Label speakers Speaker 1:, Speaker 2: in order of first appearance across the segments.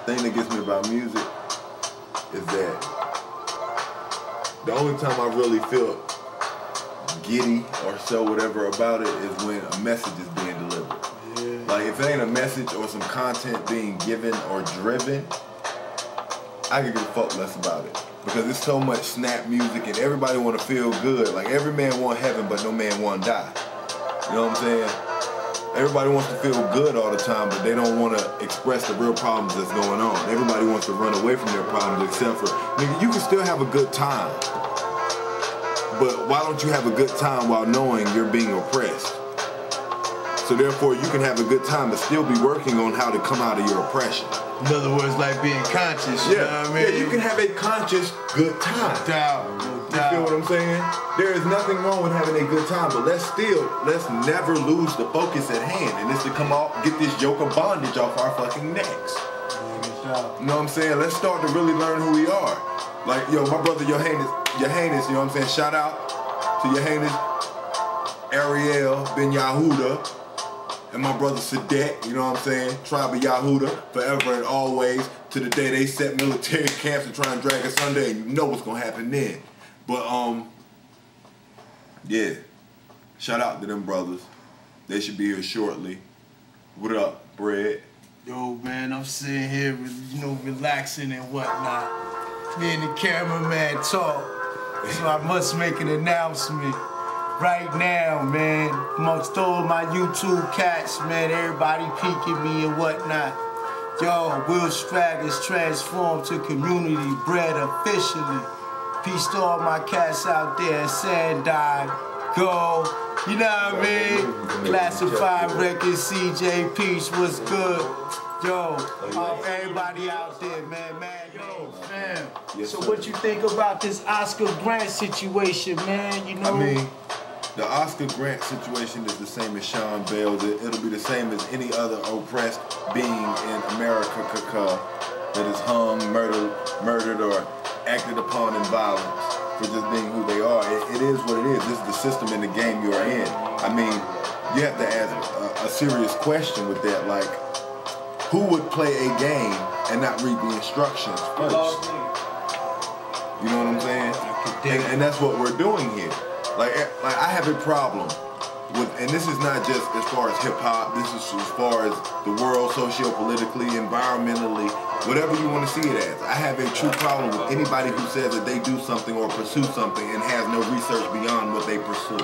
Speaker 1: thing that gets me about music is that the only time I really feel giddy or so whatever about it is when a message is being delivered. Yeah. Like if it ain't a message or some content being given or driven, I could give a fuck less about it. Because it's so much snap music and everybody want to feel good. Like every man want heaven but no man want to die. You know what I'm saying? Everybody wants to feel good all the time, but they don't want to express the real problems that's going on. Everybody wants to run away from their problems except for, nigga, you can still have a good time. But why don't you have a good time while knowing you're being oppressed? So therefore, you can have a good time but still be working on how to come out of your oppression.
Speaker 2: In other words, like being conscious, you know what I mean?
Speaker 1: Yeah, you can have a conscious good time.
Speaker 2: No doubt.
Speaker 1: You feel what I'm saying? There is nothing wrong with having a good time, but let's never lose the focus at hand, and it's to come off, get this yoke of bondage off our fucking necks. You know what I'm saying? Let's start to really learn who we are. Like, yo, my brother, Your Highness, you know what I'm saying? Shout out to Your Highness, Ariel Ben Yahuda, and my brother Sadet, you know what I'm saying? Tribe of Yahuda, forever and always, to the day they set military camps and try and drag us under, and you know what's gonna happen then. But, yeah, shout out to them brothers. They should be here shortly. What up, Bread?
Speaker 2: Yo, man, I'm sitting here, you know, relaxing and whatnot. Me and the cameraman talk, so I must make an announcement. Right now, man, amongst all my YouTube cats, man, everybody peeking me and whatnot. Yo, Will Strag is transformed to community bread officially. Peace to all my cats out there, Sandai, Go, you know what I mean? Classified Records, CJ Peace, what's good? Yo, everybody out there, man, yo, fam. Yes, so what you think about this Oscar Grant situation, man, you know?
Speaker 1: I mean, the Oscar Grant situation is the same as Sean Bell's. It'll be the same as any other oppressed being in America that is hung, murdered, or acted upon in violence for just being who they are. It is what it is. This is the system in the game you're in. I mean, you have to ask a serious question with that, like, who would play a game and not read the instructions first? You know what I'm saying? And that's what we're doing here. Like I have a problem with, and this is not just as far as hip-hop, this is as far as the world, socio-politically, environmentally, whatever you want to see it as. I have a true problem with anybody who says that they do something or pursue something and has no research beyond what they pursue.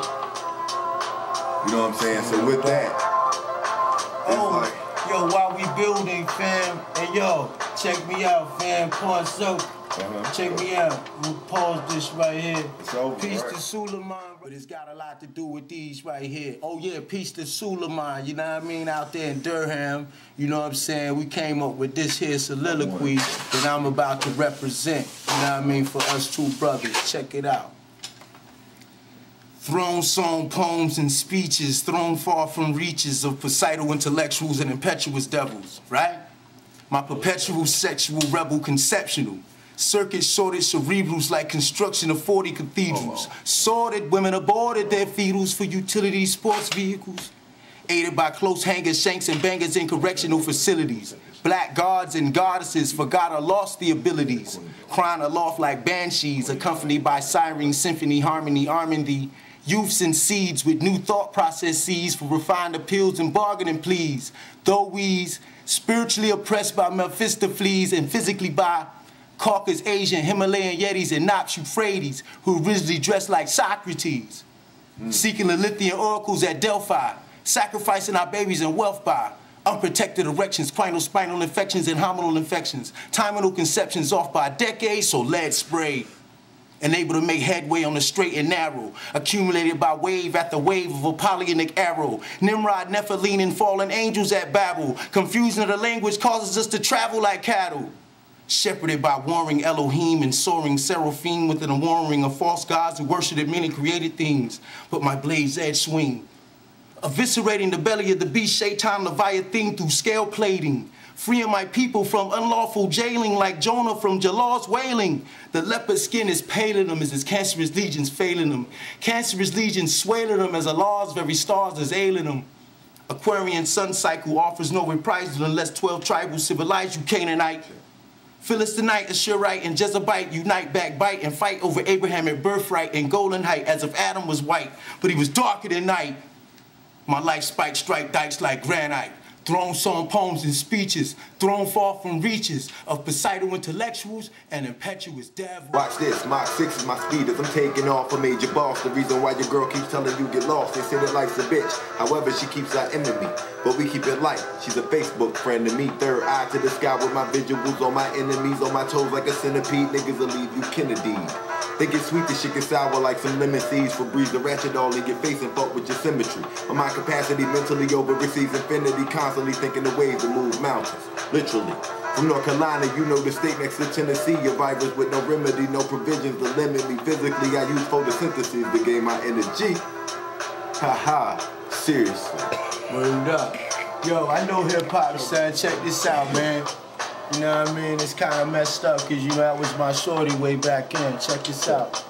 Speaker 1: You know what I'm saying? So with that, it's like,
Speaker 2: yo, while we building, fam, and yo, check me out, fam, Pawn Soap. Check me out. We'll pause this right here.
Speaker 1: It's over,
Speaker 2: Peace
Speaker 1: right?
Speaker 2: to Suleiman, but it's got a lot to do with these right here. Oh yeah, peace to Suleiman, you know what I mean, out there in Durham. You know what I'm saying? We came up with this here soliloquy that I'm about to represent, you know what I mean, for us two brothers. Check it out. Throne song poems and speeches thrown far from reaches of parietal intellectuals and impetuous devils, right? My perpetual sexual rebel conceptual. Circuit sorted cerebrals like construction of 40 cathedrals. Sorted women aborted their fetals for utility sports vehicles. Aided by close hangers, shanks, and bangers in correctional facilities. Black gods and goddesses forgot or lost the abilities. Crying aloft like banshees, accompanied by siren symphony harmony, arming the youths and seeds with new thought processes for refined appeals and bargaining pleas. Though we's spiritually oppressed by Mephistopheles and physically by Caucasus, Asian, Himalayan Yetis, and Nops Euphrates, who originally dressed like Socrates, seeking the Lithian oracles at Delphi, sacrificing our babies in wealth by unprotected erections, spinal infections, and hormonal infections, terminal conceptions off by decades, so lead sprayed. And able to make headway on the straight and narrow, accumulated by wave after wave of Apollonic arrow. Nimrod, Nephilim, and fallen angels at Babel. Confusion of the language causes us to travel like cattle. Shepherded by warring Elohim and soaring seraphim within a warring of false gods who worshiped many created things. But my blade's edge swing, eviscerating the belly of the beast, Shaitan Leviathan through scale plating. Freeing my people from unlawful jailing like Jonah from Jalal's wailing. The leopard skin is paling them as his cancerous legions failing them. Cancerous legions swailing them as Allah's very stars is ailing them. Aquarian sun cycle offers no reprisal unless 12 tribals civilize you, Canaanite. Philistine,ite, Ashurite, and Jezebite unite, backbite, and fight over Abrahamic birthright and golden height, as if Adam was white, but he was darker than night. My life spikes strike dikes like granite. Throne song poems and speeches, thrown far from reaches of Poseidon intellectuals and impetuous devils.
Speaker 3: Watch this, Mach 6 is my speed as I'm taking off a major boss. The reason why your girl keeps telling you get lost, they say that life's a bitch. However, she keeps our enemy, but we keep it light. She's a Facebook friend to me, third eye to the sky with my visuals on my enemies, on my toes like a centipede. Niggas will leave you Kennedy. They get sweet, the shit get sour like some lemon seeds. Febreze the ratchet all in your face and fuck with your symmetry. But my capacity mentally over receives infinity, constantly thinking of ways to move mountains. Literally. From North Carolina, you know the state next to Tennessee. A virus with no remedy, no provisions to limit me. Physically, I use photosynthesis to gain my energy. Haha, seriously.
Speaker 2: Word up. Yo, I know hip-hop, son. Check this out, man. You know what I mean? It's kind of messed up because, you know, that was my shorty way back in. Check this out.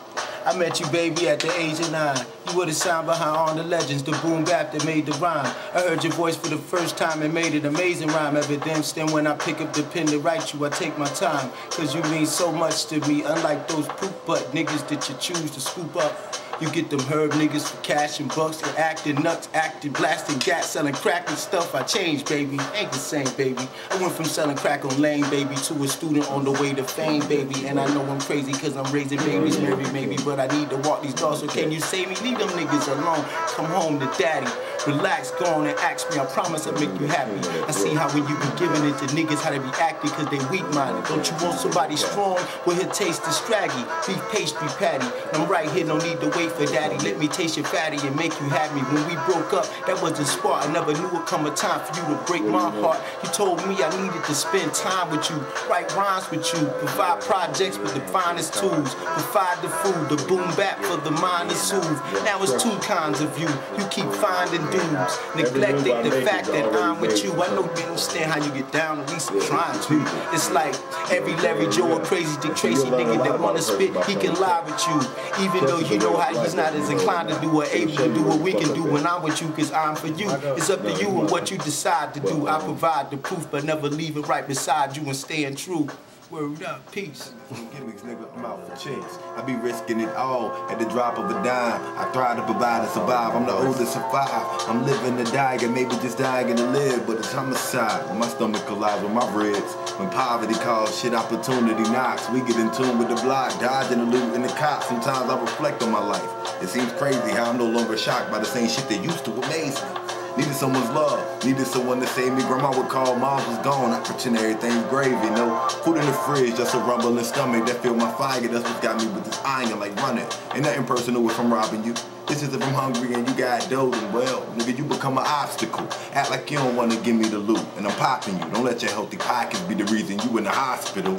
Speaker 2: I met you, baby, at the age of 9. You were the sound behind all the legends, the boom bap that made the rhyme. I heard your voice for the first time and made an amazing rhyme. Evidence, then when I pick up the pen to write you, I take my time. Cause you mean so much to me, unlike those poop butt niggas that you choose to scoop up. You get them herb niggas for cash and bucks, and acting nuts, acting, blasting gas, selling crack and stuff. I changed, baby, ain't the same, baby. I went from selling crack on lane, baby, to a student on the way to fame, baby. And I know I'm crazy cause I'm raising babies, maybe, but I need to walk these dogs, so can you save me? Leave them niggas alone, come home to daddy. Relax, go on and ask me, I promise I'll make you happy. I see how when you be giving it to niggas how they be acting cause they weak-minded. Don't you want somebody strong? Well, he'll taste the straggy, beef pastry patty. I'm right here, no need to wait for daddy. Let me taste your fatty and make you happy. When we broke up, that wasn't smart. I never knew it'd come a time for you to break my heart. You told me I needed to spend time with you, write rhymes with you, provide projects with the finest tools, provide the food, the boom bap for the mind to soothe. Now it's two kinds of you. You keep finding dudes, neglecting the fact that I'm with you. I know you understand how you get down, at least I'm trying to. It's like every Larry Joe or Crazy Dick Tracy nigga that wanna spit, he can lie with you. Even though you know how he's not as inclined to do or able to do what we can do when I'm with you, cause I'm for you. It's up to you and what you decide to do. I provide the proof, but never leave it right beside you and staying true. Word up, peace.
Speaker 3: Gimmicks, nigga, I'm out for chicks. I be risking it all at the drop of a dime. I try to provide and survive. I'm the oldest of 5. I'm living to die, and maybe just dying to live, but it's homicide. When my stomach collides with my ribs. When poverty calls, shit opportunity knocks. We get in tune with the block, dodging the loot and the cops. Sometimes I reflect on my life. It seems crazy how I'm no longer shocked by the same shit that used to amaze me. Needed someone's love, needed someone to save me. Grandma would call, mom was gone. I pretend everything's gravy. No food in the fridge, just a rumbling stomach that filled my fire. That's what got me with this iron like running. Ain't nothing personal if I'm robbing you. This is if I'm hungry and you got dough, and well, nigga, you become an obstacle. Act like you don't want to give me the loot, and I'm popping you. Don't let your healthy pockets be the reason you in the hospital.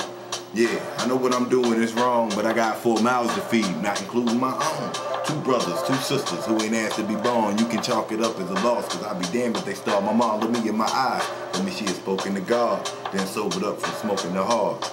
Speaker 3: Yeah, I know what I'm doing is wrong, but I got 4 mouths to feed, not including my own. 2 brothers, 2 sisters who ain't asked to be born. You can chalk it up as a loss, cause I'll be damned if they start. My mom looked me in my eyes, told me she had spoken to God, then sobered up from smoking the hard.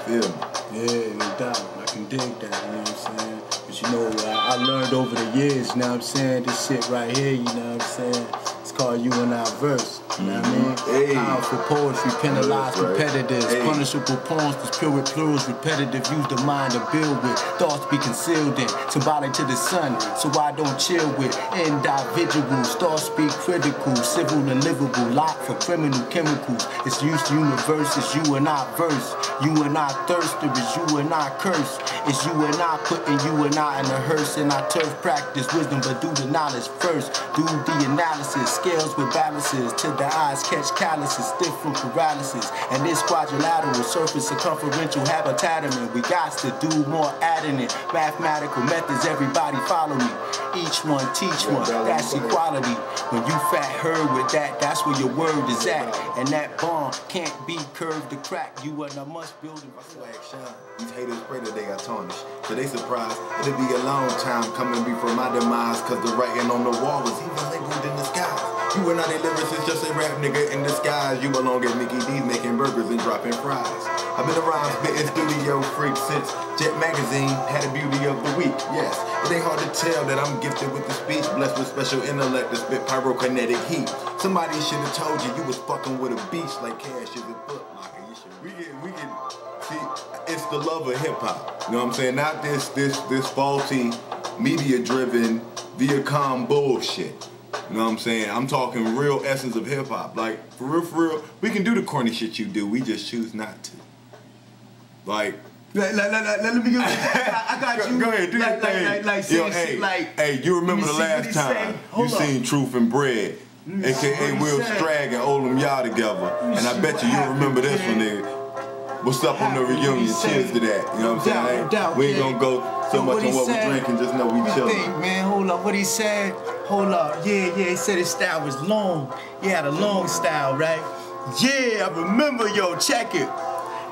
Speaker 3: You feel me?
Speaker 2: Yeah, no doubt. I can dig that, you know what I'm saying? But you know, I learned over the years, you know what I'm saying? This shit right here, you know what I'm saying? It's called You and I Verse, you know what I mean?
Speaker 3: Hey.
Speaker 2: Powerful poetry, penalized competitors, punishable poems, that's pure with plurals, repetitive, use the mind to build with, thoughts be concealed in, symbolic to the sun, so I don't chill with individuals, thoughts be critical, civil and livable, locked for criminal chemicals, it's used universe, it's you and I verse, you and I thirst, there is you and I curse, it's you and I putting you and I in a hearse, and I turf practice wisdom, but do the knowledge first, do the analysis, scales with balances, till the eyes catch calluses, stiff from paralysis, and this quadrilateral surface circumferential habitatum, we got to do more adding it, mathematical methods, everybody follow me, each one teach one, that's equality, when you fat herd with that, that's where your word is at, and that bond can't be curved to crack, you and I must build it.
Speaker 3: Swag shine. These haters pray that they got tarnished, so they surprised it'll be a long time coming before my demise, cause the writing on the wall is even labeled in the skies. You and I, they lyricists, just a rap nigga in disguise. You belong at Mickey D's making burgers and dropping fries. I've been around spitting studio freak since Jet Magazine had a beauty of the week. Yes, it ain't hard to tell that I'm gifted with the speech, blessed with special intellect to spit pyrokinetic heat. Somebody should have told you was fucking with a beach like Cash is a Foot Locker. You should. We can see. It's the love of hip hop. You know what I'm saying? Not this faulty, media-driven, Viacom bullshit. You know what I'm saying? I'm talking real essence of hip hop. Like for real, we can do the corny shit you do. We just choose not to. Like.
Speaker 2: Let me give I got you.
Speaker 3: Go ahead, do your thing. Yo, hey, you remember the last time you seen Truth and Bread, aka Will Strag and Oldham Y'all together, and I bet you remember this one, nigga. What's up on the reunion? Cheers to that. You know what I'm saying? We ain't gonna go so much on what we drinking, just know we chillin'.
Speaker 2: Man, hold up, what he said? Hold up, yeah, he said his style was long. He had a long style, right? Yeah, I remember, yo, check it.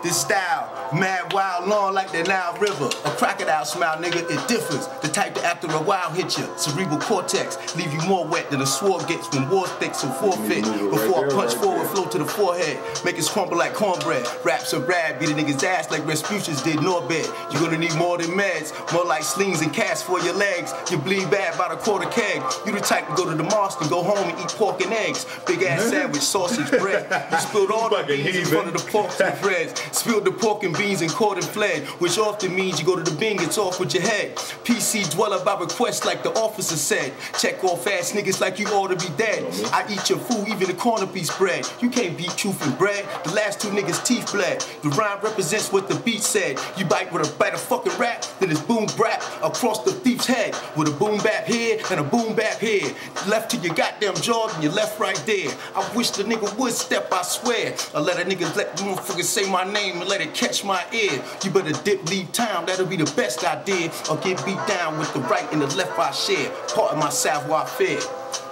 Speaker 2: This style, mad, wild, long like the Nile River. A crocodile smile, nigga, it differs. The type that after a while hit you. Cerebral cortex, leave you more wet than a sword gets when war sticks and forfeit. Before I punch forward, flow to the forehead. Make it crumble like cornbread. Raps and rap, beat a nigga's ass like Rasputin's did Norbert. You're gonna need more than meds, more like slings and casts for your legs. You bleed bad by the quarter keg. You the type to go to the mosque and go home and eat pork and eggs. Big ass sandwich, sausage, bread. You spilled all the beans in front of the pork to the breads. Spilled the pork and beans and caught and fled, which often means you go to the bin, gets off with your head. PC dweller by request like the officer said. Check off ass niggas like you ought to be dead. I eat your food, even the corner piece bread. You can't beat Truth and Bread. The last two niggas' teeth bled. The rhyme represents what the beat said. You bite with a bite of fucking rap, then it's boom brap across the thief's head. With a boom bap here and a boom bap here. Left to your goddamn jaw and your left right there. I wish the nigga would step, I swear. I let a nigga let the motherfucker say my name and let it catch my ear. You better dip, leave town, that'll be the best idea. Or get beat down with the right and the left I share. Part of my savoir faire.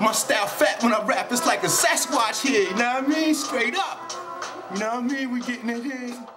Speaker 2: My style fat when I rap, it's like a Sasquatch here, you know what I mean? Straight up. You know what I mean? We getting it here.